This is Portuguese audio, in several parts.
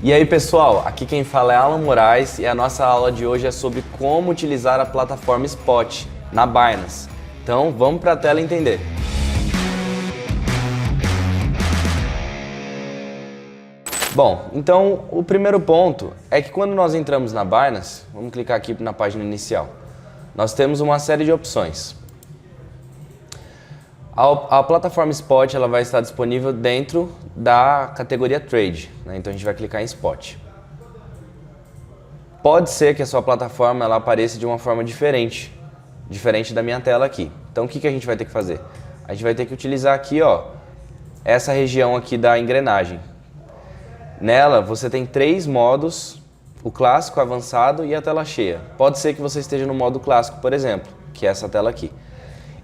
E aí pessoal, aqui quem fala é Alan Moraes e a nossa aula de hoje é sobre como utilizar a plataforma Spot na Binance. Então vamos para a tela entender. Bom, então o primeiro ponto é que quando nós entramos na Binance, vamos clicar aqui na página inicial, nós temos uma série de opções. A plataforma Spot ela vai estar disponível dentro da categoria Trade, né? Então a gente vai clicar em Spot. Pode ser que a sua plataforma ela apareça de uma forma diferente da minha tela aqui. Então o que a gente vai ter que fazer? A gente vai ter que utilizar aqui, ó, essa região aqui da engrenagem. Nela você tem 3 modos, o clássico, o avançado e a tela cheia. Pode ser que você esteja no modo clássico, por exemplo, que é essa tela aqui.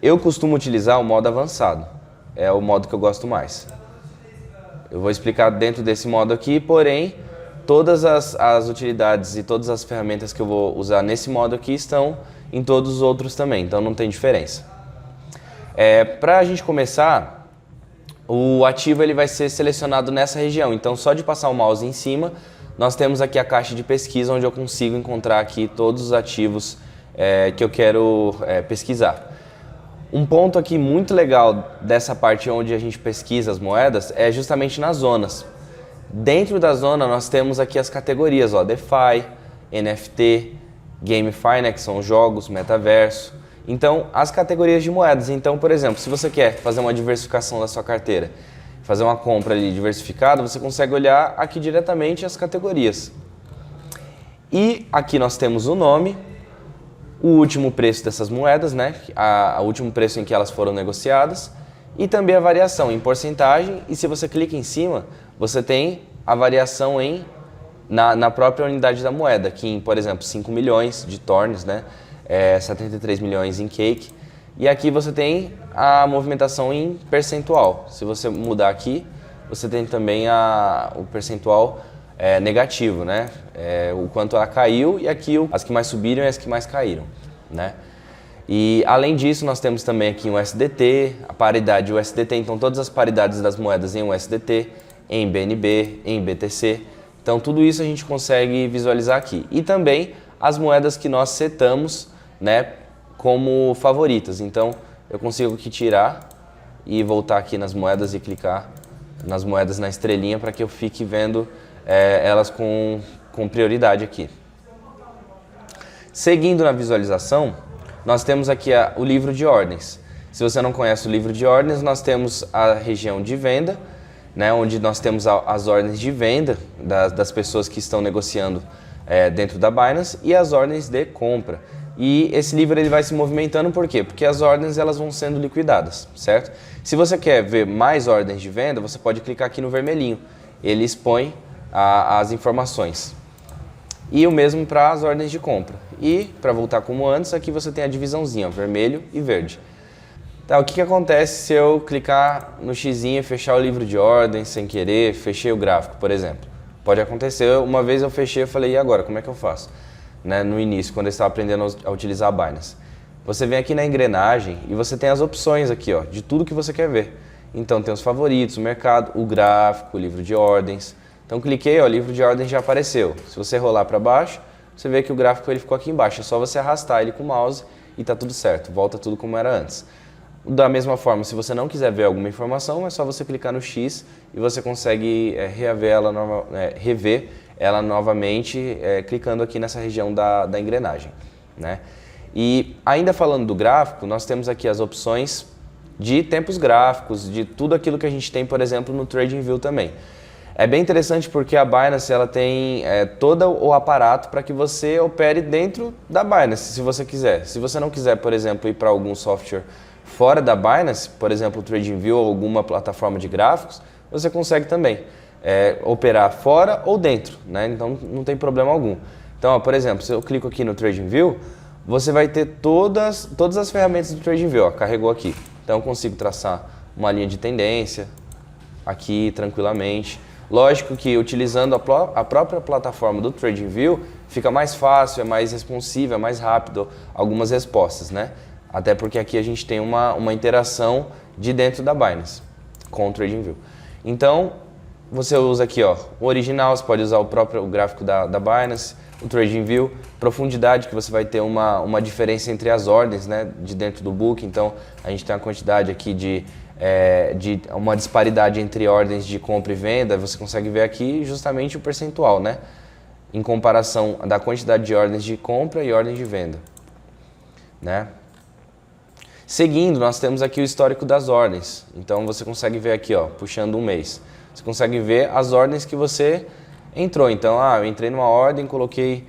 Eu costumo utilizar o modo avançado, é o modo que eu gosto mais. Eu vou explicar dentro desse modo aqui, porém, todas as utilidades e todas as ferramentas que eu vou usar nesse modo aqui estão em todos os outros também, então não tem diferença. Para a gente começar, o ativo ele vai ser selecionado nessa região, então só de passar o mouse em cima, nós temos aqui a caixa de pesquisa, onde eu consigo encontrar aqui todos os ativos que eu quero pesquisar. Um ponto aqui muito legal dessa parte onde a gente pesquisa as moedas é justamente nas zonas. Dentro da zona nós temos aqui as categorias, ó, DeFi, NFT, GameFi, né, que são jogos, metaverso. Então, as categorias de moedas. Então, por exemplo, se você quer fazer uma diversificação da sua carteira, fazer uma compra ali diversificada, você consegue olhar aqui diretamente as categorias. E aqui nós temos o nome, o último preço dessas moedas, né? O último preço em que elas foram negociadas e também a variação em porcentagem, e se você clica em cima, você tem a variação na própria unidade da moeda, que em, por exemplo, 5 milhões de torns, né? 73 milhões em cake, e aqui você tem a movimentação em percentual. Se você mudar aqui, você tem também o percentual negativo, né? O quanto ela caiu, e aqui as que mais subiram e as que mais caíram, né? E além disso nós temos também aqui um USDT, a paridade USDT, então todas as paridades das moedas em USDT, em BNB, em BTC, então tudo isso a gente consegue visualizar aqui. E também as moedas que nós setamos, né, como favoritas, então eu consigo aqui tirar e voltar aqui nas moedas e clicar nas moedas na estrelinha para que eu fique vendo elas com prioridade aqui. Seguindo na visualização, nós temos aqui o livro de ordens. Se você não conhece o livro de ordens, nós temos a região de venda, né, onde nós temos as ordens de venda das pessoas que estão negociando dentro da Binance, e as ordens de compra. E esse livro ele vai se movimentando por quê? Porque as ordens elas vão sendo liquidadas, certo? Se você quer ver mais ordens de venda, você pode clicar aqui no vermelhinho. Ele expõe as informações. E o mesmo para as ordens de compra. E, para voltar como antes, aqui você tem a divisãozinha, vermelho e verde. Tá, o que acontece se eu clicar no xizinho e fechar o livro de ordens sem querer, fechei o gráfico, por exemplo? Pode acontecer, uma vez eu fechei e falei, e agora, como é que eu faço? Né, no início, quando eu estava aprendendo a utilizar a Binance. Você vem aqui na engrenagem e você tem as opções aqui, ó, de tudo que você quer ver. Então tem os favoritos, o mercado, o gráfico, o livro de ordens. Então cliquei, ó, o livro de ordens já apareceu. Se você rolar para baixo, você vê que o gráfico ele ficou aqui embaixo. É só você arrastar ele com o mouse e tá tudo certo, volta tudo como era antes. Da mesma forma, se você não quiser ver alguma informação, é só você clicar no X e você consegue rever ela novamente, clicando aqui nessa região da engrenagem, né? E ainda falando do gráfico, nós temos aqui as opções de tempos gráficos, de tudo aquilo que a gente tem, por exemplo, no TradingView também. É bem interessante porque a Binance ela tem todo o aparato para que você opere dentro da Binance, se você quiser. Se você não quiser, por exemplo, ir para algum software fora da Binance, por exemplo, o TradingView ou alguma plataforma de gráficos, você consegue também operar fora ou dentro, né? Então não tem problema algum. Então, ó, por exemplo, se eu clico aqui no TradingView, você vai ter todas as ferramentas do TradingView, ó, carregou aqui. Então eu consigo traçar uma linha de tendência aqui tranquilamente. Lógico que utilizando a própria plataforma do TradingView fica mais fácil, é mais responsivo, é mais rápido algumas respostas, né? Até porque aqui a gente tem uma interação de dentro da Binance com o TradingView. Então, você usa aqui, ó, o original, você pode usar o próprio gráfico da Binance, o TradingView, profundidade, que você vai ter uma diferença entre as ordens, né, de dentro do book. Então a gente tem uma quantidade aqui de uma disparidade entre ordens de compra e venda. Você consegue ver aqui justamente o percentual, né, em comparação da quantidade de ordens de compra e ordens de venda, né. Seguindo, nós temos aqui o histórico das ordens. Então você consegue ver aqui, ó, puxando um mês, você consegue ver as ordens que você entrou. Então, eu entrei numa ordem, coloquei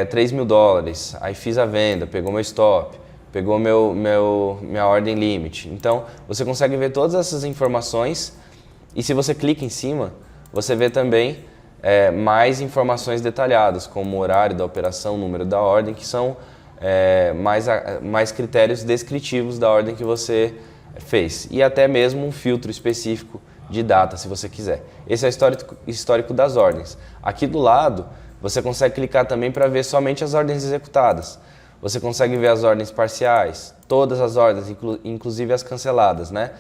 $3.000, aí fiz a venda, pegou meu stop, pegou minha ordem limite. Então, você consegue ver todas essas informações, e se você clica em cima, você vê também mais informações detalhadas, como o horário da operação, o número da ordem, que são mais critérios descritivos da ordem que você fez. E até mesmo um filtro específico de data, se você quiser. Esse é o histórico das ordens. Aqui do lado, você consegue clicar também para ver somente as ordens executadas. Você consegue ver as ordens parciais, todas as ordens, inclusive as canceladas, né?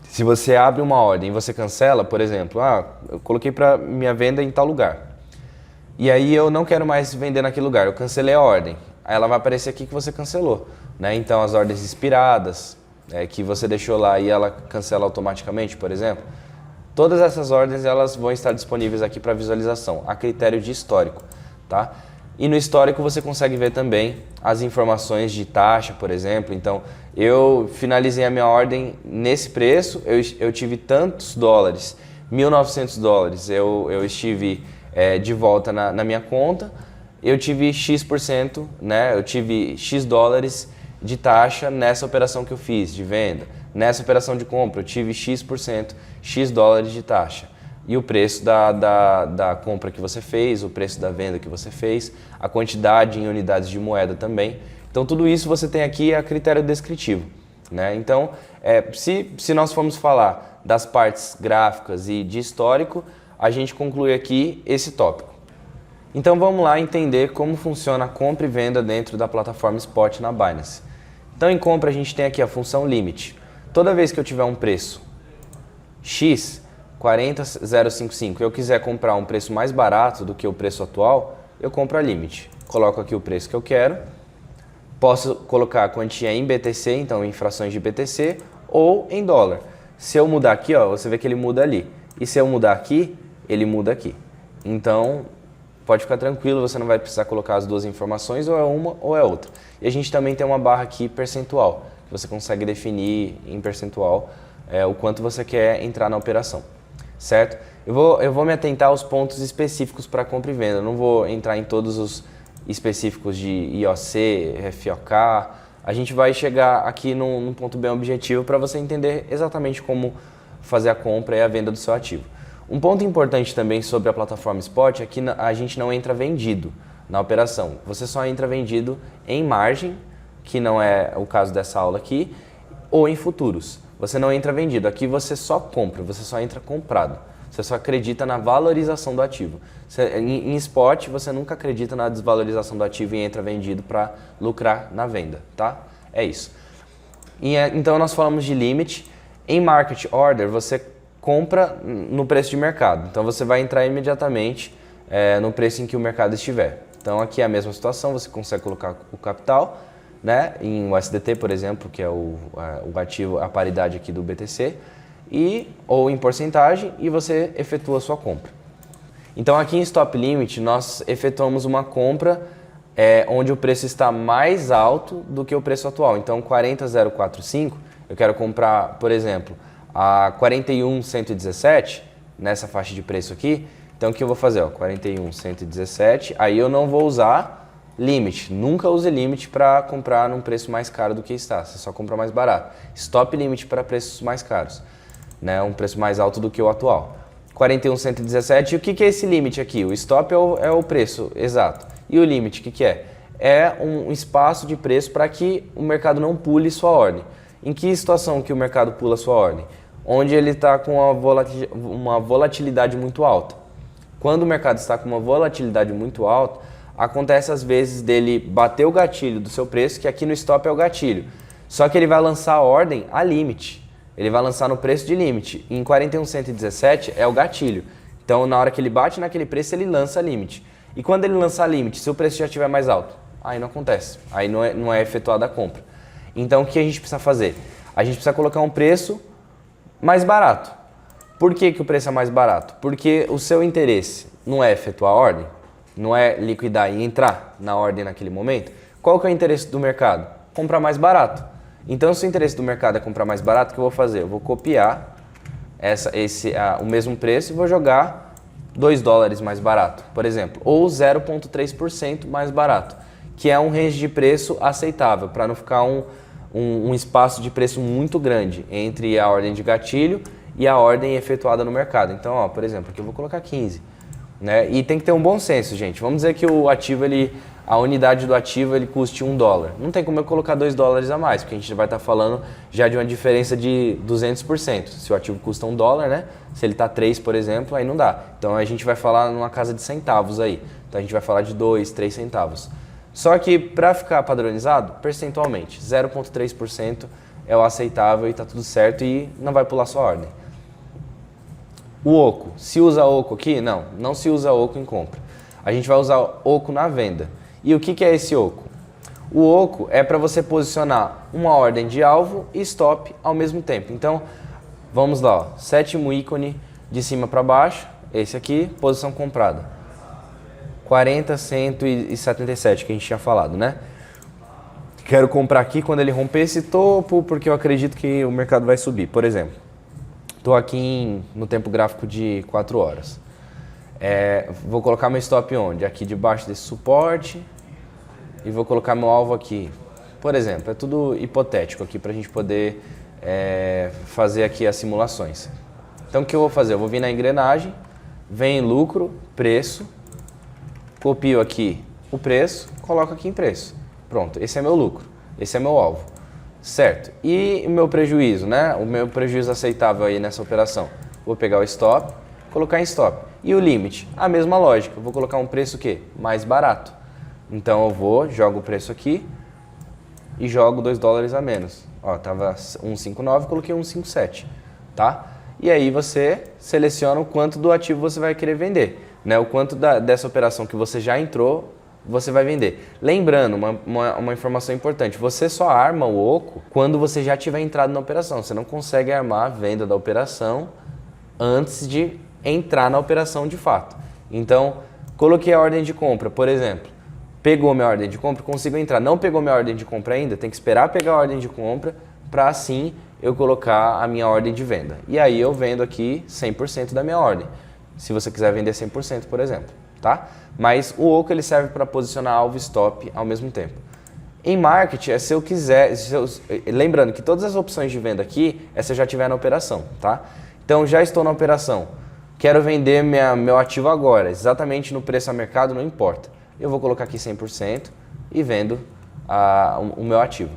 Se você abre uma ordem e você cancela, por exemplo, eu coloquei para minha venda em tal lugar. E aí eu não quero mais vender naquele lugar, eu cancelei a ordem. Aí ela vai aparecer aqui que você cancelou, né? Então as ordens expiradas, que você deixou lá e ela cancela automaticamente, por exemplo. Todas essas ordens elas vão estar disponíveis aqui para visualização, a critério de histórico, tá? E no histórico você consegue ver também as informações de taxa, por exemplo. Então, eu finalizei a minha ordem nesse preço, eu tive tantos dólares, $1.900, eu estive de volta na minha conta, eu tive X%, né? Eu tive X dólares de taxa nessa operação que eu fiz de venda. Nessa operação de compra eu tive X%, X dólares de taxa. E o preço da compra que você fez, o preço da venda que você fez, a quantidade em unidades de moeda também. Então tudo isso você tem aqui a critério descritivo, né? Então, se nós formos falar das partes gráficas e de histórico, a gente conclui aqui esse tópico. Então vamos lá entender como funciona a compra e venda dentro da plataforma Spot na Binance. Então em compra a gente tem aqui a função Limit. Toda vez que eu tiver um preço X, 40,055, eu quiser comprar um preço mais barato do que o preço atual, eu compro a Limit. Coloco aqui o preço que eu quero, posso colocar a quantia em BTC, então em frações de BTC, ou em dólar. Se eu mudar aqui, ó, você vê que ele muda ali. E se eu mudar aqui, ele muda aqui. Então, pode ficar tranquilo, você não vai precisar colocar as duas informações, ou é uma ou é outra. E a gente também tem uma barra aqui percentual, que você consegue definir em percentual o quanto você quer entrar na operação, certo? Eu vou me atentar aos pontos específicos para compra e venda, eu não vou entrar em todos os específicos de IOC, FOK. A gente vai chegar aqui num ponto bem objetivo para você entender exatamente como fazer a compra e a venda do seu ativo. Um ponto importante também sobre a plataforma Spot é que a gente não entra vendido na operação. Você só entra vendido em margem, que não é o caso dessa aula aqui, ou em futuros. Você não entra vendido. Aqui você só compra, você só entra comprado. Você só acredita na valorização do ativo. Em Spot, você nunca acredita na desvalorização do ativo e entra vendido para lucrar na venda, tá? É isso. Então nós falamos de limit. Em Market Order, você compra no preço de mercado. Então você vai entrar imediatamente no preço em que o mercado estiver. Então aqui é a mesma situação, você consegue colocar o capital, né, em USDT, por exemplo, que é o ativo, a paridade aqui do BTC, ou em porcentagem, e você efetua a sua compra. Então aqui em Stop Limit nós efetuamos uma compra onde o preço está mais alto do que o preço atual. Então 40,045, eu quero comprar, por exemplo, a 41,117, nessa faixa de preço aqui. Então o que eu vou fazer? 41,117, aí eu não vou usar limit, nunca use limit para comprar num preço mais caro do que está, você só compra mais barato. Stop limit para preços mais caros, né? Um preço mais alto do que o atual. 41,117, e o que é esse limit aqui? O stop é o preço exato. E o limit, o que é? É um espaço de preço para que o mercado não pule sua ordem. Em que situação que o mercado pula sua ordem? Onde ele está com uma volatilidade muito alta. Quando o mercado está com uma volatilidade muito alta, acontece às vezes dele bater o gatilho do seu preço, que aqui no stop é o gatilho. Só que ele vai lançar a ordem a limite. ele vai lançar no preço de limite. Em 41,117 é o gatilho. Então, na hora que ele bate naquele preço, ele lança limite. E quando ele lançar limite, se o preço já estiver mais alto, aí não acontece. Aí não é efetuada a compra. Então, o que a gente precisa fazer? A gente precisa colocar um preço mais barato. Por que o preço é mais barato? Porque o seu interesse não é efetuar a ordem, não é liquidar e entrar na ordem naquele momento. Qual que é o interesse do mercado? Comprar mais barato. Então, se o interesse do mercado é comprar mais barato, o que eu vou fazer? Eu vou copiar o mesmo preço e vou jogar $2 mais barato, por exemplo, ou 0,3% mais barato, que é um range de preço aceitável, para não ficar um espaço de preço muito grande entre a ordem de gatilho e a ordem efetuada no mercado. Então, ó, por exemplo, aqui eu vou colocar 15. Né? E tem que ter um bom senso, gente. Vamos dizer que o ativo, a unidade do ativo ele custe $1. Não tem como eu colocar $2 a mais, porque a gente vai estar falando já de uma diferença de 200%. Se o ativo custa $1, né? Se ele está 3, por exemplo, aí não dá. Então a gente vai falar numa casa de centavos aí. Então a gente vai falar de 2, 3 centavos. Só que para ficar padronizado, percentualmente, 0,3% é o aceitável e está tudo certo e não vai pular sua ordem. O oco, se usa oco aqui? Não se usa oco em compra. A gente vai usar oco na venda. E o que é esse oco? O oco é para você posicionar uma ordem de alvo e stop ao mesmo tempo. Então, vamos lá, ó, sétimo ícone de cima para baixo, esse aqui, posição comprada. 40,177 que a gente tinha falado, né? Quero comprar aqui quando ele romper esse topo, porque eu acredito que o mercado vai subir, por exemplo. Estou aqui no tempo gráfico de 4 horas. Vou colocar meu stop onde? Aqui debaixo desse suporte. E vou colocar meu alvo aqui. Por exemplo, é tudo hipotético aqui para a gente poder fazer aqui as simulações. Então o que eu vou fazer? Eu vou vir na engrenagem, venho em lucro, preço, copio aqui o preço, coloco aqui em preço. Pronto, esse é meu lucro, esse é meu alvo. Certo. E o meu prejuízo, né? O meu prejuízo aceitável aí nessa operação. Vou pegar o stop, colocar em stop. E o limite? A mesma lógica. Eu vou colocar um preço o quê? Mais barato. Então eu jogo o preço aqui e jogo $2 a menos. Ó, tava 1,59, coloquei 1,57, tá? E aí você seleciona o quanto do ativo você vai querer vender, né? O quanto dessa operação que você já entrou, você vai vender. Lembrando, uma informação importante, você só arma o oco quando você já tiver entrado na operação. Você não consegue armar a venda da operação antes de entrar na operação de fato. Então, coloquei a ordem de compra, por exemplo. Pegou minha ordem de compra, consigo entrar. Não pegou minha ordem de compra ainda, tem que esperar pegar a ordem de compra para assim eu colocar a minha ordem de venda. E aí eu vendo aqui 100% da minha ordem. Se você quiser vender 100%, por exemplo, tá? Mas o oco ele serve para posicionar alvo e stop ao mesmo tempo. Em marketing, se eu quiser, lembrando que todas as opções de venda aqui é se eu já estiver na operação, tá? Então já estou na operação, quero vender meu ativo agora, exatamente no preço a mercado, não importa. Eu vou colocar aqui 100% e vendo o meu ativo.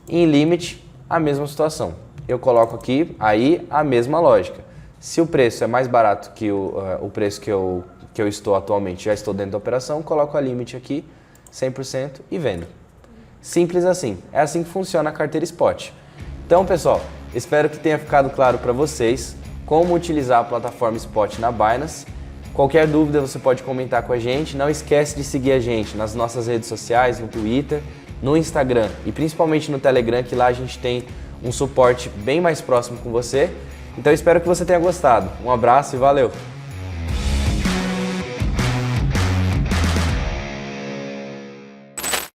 Em limite, a mesma situação. Eu coloco aqui, aí a mesma lógica. Se o preço é mais barato que o preço que eu estou atualmente, já estou dentro da operação, coloco a limite aqui, 100% e vendo. Simples assim. É assim que funciona a carteira Spot. Então, pessoal, espero que tenha ficado claro para vocês como utilizar a plataforma Spot na Binance. Qualquer dúvida você pode comentar com a gente. Não esquece de seguir a gente nas nossas redes sociais, no Twitter, no Instagram e principalmente no Telegram, que lá a gente tem um suporte bem mais próximo com você. Então espero que você tenha gostado. Um abraço e valeu!